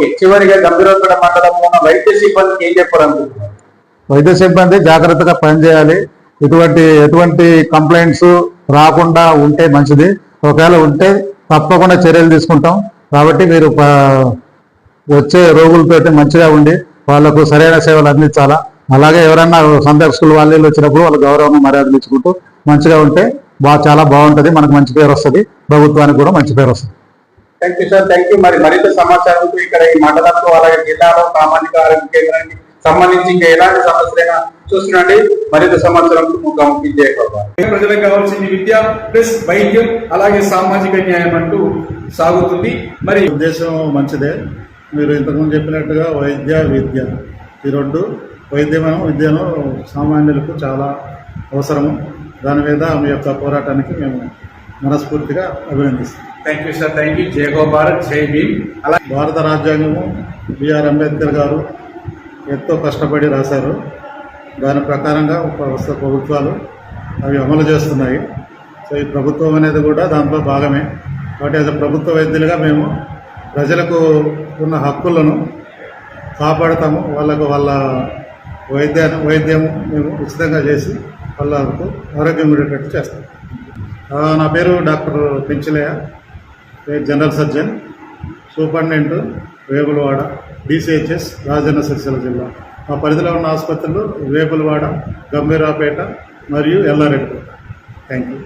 చివరిగా గంభీరపేట మండలంలో ఉన్న వైద్య సిబ్బందికి ఏం చెప్పాలనుకుంటున్నారు? వైద్య సిబ్బంది జాగ్రత్తగా పనిచేయాలి. ఎటువంటి కంప్లైంట్స్ రాకుండా ఉంటే మంచిది. ఒకవేళ ఉంటే తప్పకుండా చర్యలు తీసుకుంటాం. కాబట్టి మీరు వచ్చే రోగులతో మంచిగా ఉండి వాళ్ళకు సరైన సేవలు అందించాలా. అలాగే ఎవరైనా సందర్శకులు వాళ్ళు వచ్చినప్పుడు వాళ్ళ గౌరవం మర్యాదలు ఇచ్చుకుంటూ మంచిగా ఉంటే చాలా బాగుంటుంది. మనకు మంచి పేరు వస్తుంది, ప్రభుత్వానికి కూడా మంచి పేరు వస్తుంది. Thank you sir, thank you. మరి మరింత సమాచారం ఇక్కడ ఈ మండలంలో అలాగే జిల్లాలో సామాజిక ఆరోగ్య కేంద్రానికి సంబంధించి ఇంకా ఎలాంటి సమస్యలైనా చూస్తున్నాండి. మరింత సమాచారం ముఖ్యమంత్రి ప్రజలకు కావాల్సింది విద్య ప్లస్ వైద్యం అలాగే సామాజిక న్యాయం అంటూ సాగుతుంది. మరి ఉద్దేశం మంచిదే. మీరు ఇంతకుముందు చెప్పినట్టుగా వైద్య విద్య ఈ రెండు విద్యను సామాన్యులకు చాలా అవసరము. దాని మీద మీ యొక్క పోరాటానికి మేము మనస్ఫూర్తిగా అభినందిస్తాం. Thank you sir, thank you. జై గో భారత్, జై భీమ్. అలా భారత రాజ్యాంగము బిఆర్ అంబేద్కర్ గారు ఎంతో కష్టపడి రాశారు. దాని ప్రకారంగా ప్రభుత్వాలు అవి అమలు చేస్తున్నాయి. సో ఈ ప్రభుత్వం అనేది కూడా దాంట్లో భాగమే. కాబట్టి యాజ్ ప్రభుత్వ వైద్యులుగా మేము ప్రజలకు ఉన్న హక్కులను కాపాడుతాము. వాళ్ళ వైద్యము మేము ఉచితంగా చేసి వాళ్ళకు ఆరోగ్యం ఉండేటట్టు చేస్తాం. నా పేరు doctor Penchalaiah, general surgeon, superintendent Vemulawada, DCHS, Rajanna Sircilla జిల్లా. మా పరిధిలో ఉన్న ఆసుపత్రులు వేములవాడ, గంభీరాపేట మరియు ఎల్లారెడ్డిపేట. Thank you.